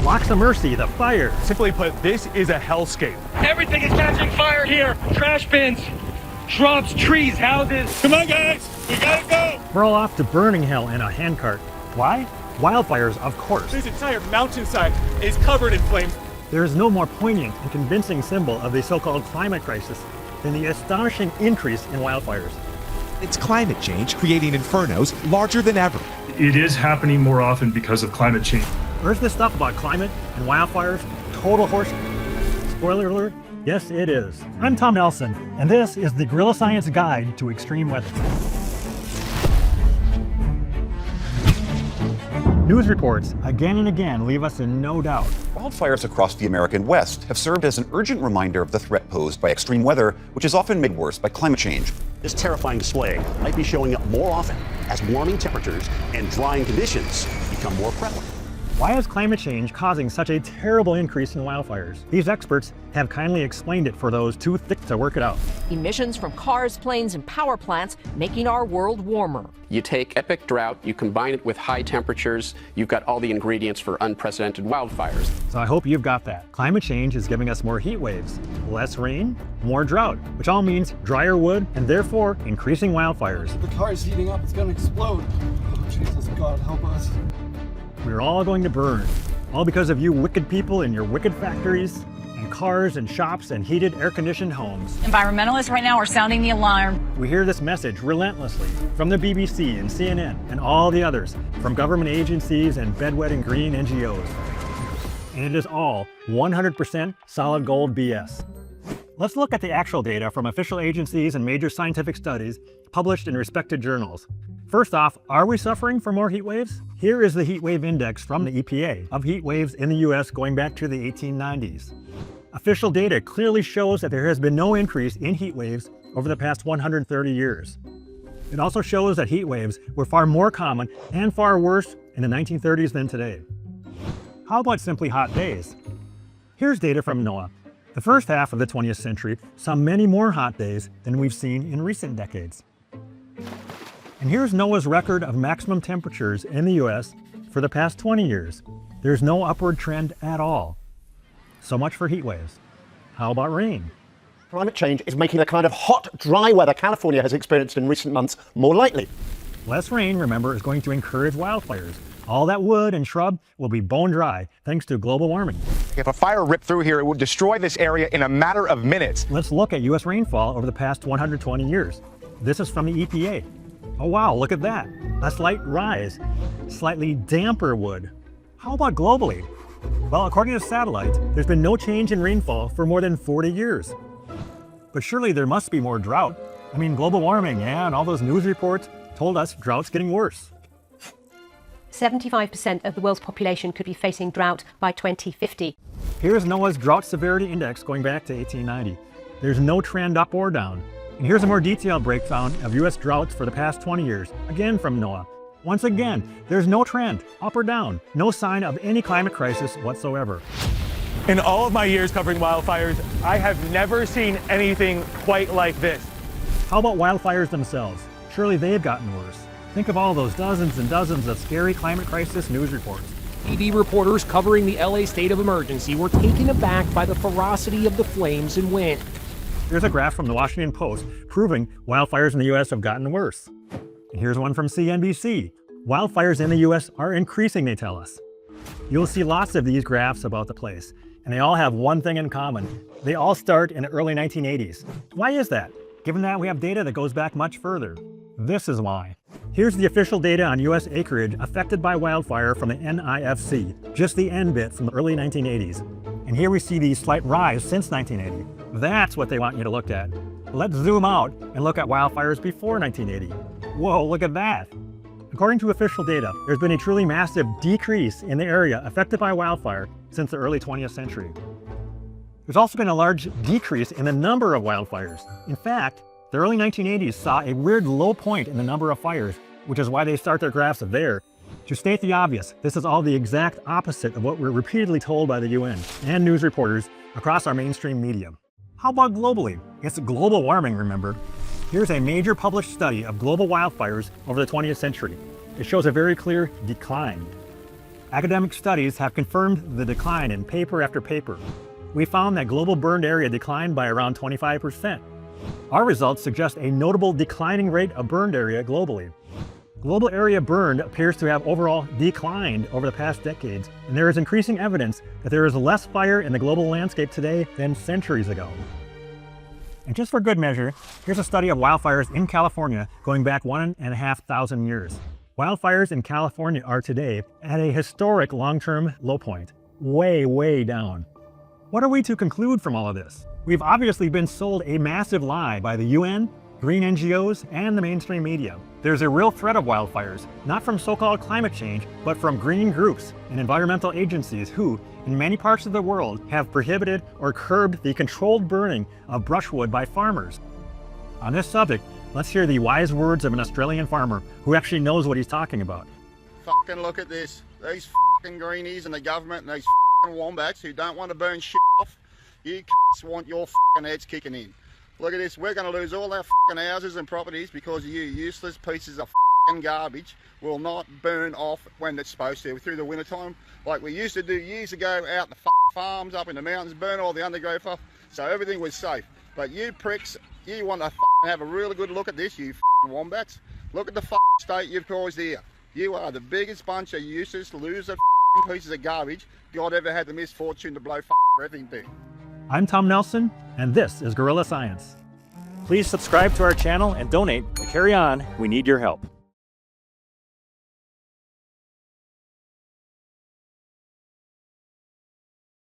Flocks of mercy, the fire. Simply put, this is a hellscape. Everything is catching fire here. Trash bins, shrubs, trees, houses. Come on, guys, we gotta go. We're all off to burning hell in a handcart. Why? Wildfires, of course. This entire mountainside is covered in flames. There is no more poignant and convincing symbol of the so-called climate crisis than the astonishing increase in wildfires. It's climate change creating infernos larger than ever. It is happening more often because of climate change. Where's this stuff about climate and wildfires? Total horse. Spoiler alert, yes it is. I'm Tom Nelson, and this is the Guerrilla Science Guide to Extreme Weather. News reports again and again leave us in no doubt. Wildfires across the American West have served as an urgent reminder of the threat posed by extreme weather, which is often made worse by climate change. This terrifying display might be showing up more often as warming temperatures and drying conditions become more prevalent. Why is climate change causing such a terrible increase in wildfires? These experts have kindly explained it for those too thick to work it out. Emissions from cars, planes, and power plants making our world warmer. You take epic drought, you combine it with high temperatures, you've got all the ingredients for unprecedented wildfires. So I hope you've got that. Climate change is giving us more heat waves, less rain, more drought, which all means drier wood and therefore increasing wildfires. The car is heating up, it's gonna explode. Oh, Jesus, God, help us. We're all going to burn, all because of you wicked people in your wicked factories and cars and shops and heated air-conditioned homes. Environmentalists right now are sounding the alarm. We hear this message relentlessly from the BBC and CNN and all the others, from government agencies and bedwetting green NGOs. And it is all 100% solid gold BS. Let's look at the actual data from official agencies and major scientific studies published in respected journals. First off, are we suffering from more heat waves? Here is the heat wave index from the EPA of heat waves in the US going back to the 1890s. Official data clearly shows that there has been no increase in heat waves over the past 130 years. It also shows that heat waves were far more common and far worse in the 1930s than today. How about simply hot days? Here's data from NOAA. The first half of the 20th century saw many more hot days than we've seen in recent decades. And here's NOAA's record of maximum temperatures in the US for the past 20 years. There's no upward trend at all. So much for heat waves. How about rain? Climate change is making the kind of hot, dry weather California has experienced in recent months more likely. Less rain, remember, is going to encourage wildfires. All that wood and shrub will be bone dry thanks to global warming. If a fire ripped through here, it would destroy this area in a matter of minutes. Let's look at US rainfall over the past 120 years. This is from the EPA. Oh wow, look at that. A slight rise, slightly damper wood. How about globally? Well, according to satellite, there's been no change in rainfall for more than 40 years. But surely there must be more drought. I mean, global warming, yeah, and all those news reports told us drought's getting worse. 75% of the world's population could be facing drought by 2050. Here's NOAA's drought severity index going back to 1890. There's no trend up or down. And here's a more detailed breakdown of US droughts for the past 20 years, again from NOAA. Once again, there's no trend, up or down, no sign of any climate crisis whatsoever. In all of my years covering wildfires, I have never seen anything quite like this. How about wildfires themselves? Surely they've gotten worse. Think of all those dozens and dozens of scary climate crisis news reports. TV reporters covering the LA state of emergency were taken aback by the ferocity of the flames and wind. Here's a graph from the Washington Post proving wildfires in the US have gotten worse. And here's one from CNBC. Wildfires in the US are increasing, they tell us. You'll see lots of these graphs about the place, and they all have one thing in common. They all start in the early 1980s. Why is that? Given that we have data that goes back much further. This is why. Here's the official data on US acreage affected by wildfire from the NIFC, just the N bit from the early 1980s. And here we see the slight rise since 1980. That's what they want you to look at. Let's zoom out and look at wildfires before 1980. Whoa, look at that. According to official data, there's been a truly massive decrease in the area affected by wildfire since the early 20th century. There's also been a large decrease in the number of wildfires. In fact, the early 1980s saw a weird low point in the number of fires, which is why they start their graphs there. To state the obvious, this is all the exact opposite of what we're repeatedly told by the UN and news reporters across our mainstream media. How about globally? It's global warming, remember. Here's a major published study of global wildfires over the 20th century. It shows a very clear decline. Academic studies have confirmed the decline in paper after paper. We found that global burned area declined by around 25%. Our results suggest a notable declining rate of burned area globally. Global area burned appears to have overall declined over the past decades, and there is increasing evidence that there is less fire in the global landscape today than centuries ago. And just for good measure, here's a study of wildfires in California going back 1,500 years. Wildfires in California are today at a historic long-term low point, way down. What are we to conclude from all of this? We've obviously been sold a massive lie by the UN, green NGOs, and the mainstream media. There's a real threat of wildfires, not from so-called climate change, but from green groups and environmental agencies who, in many parts of the world, have prohibited or curbed the controlled burning of brushwood by farmers. On this subject, let's hear the wise words of an Australian farmer who actually knows what he's talking about. Fucking look at this. These fucking greenies and the government and these fucking wombats who don't want to burn shit off. You c***s want your fucking heads kicking in. Look at this, we're going to lose all our fucking houses and properties because you useless pieces of fucking garbage will not burn off when it's supposed to through the winter time, like we used to do years ago out in the fucking farms up in the mountains, burn all the undergrowth off, so everything was safe. But you pricks, you want to fucking have a really good look at this, you fucking wombats. Look at the fucking state you've caused here. You are the biggest bunch of useless loser fucking pieces of garbage God ever had the misfortune to blow fucking breath into. I'm Tom Nelson, and this is Guerrilla Science. Please subscribe to our channel and donate to carry on. We need your help.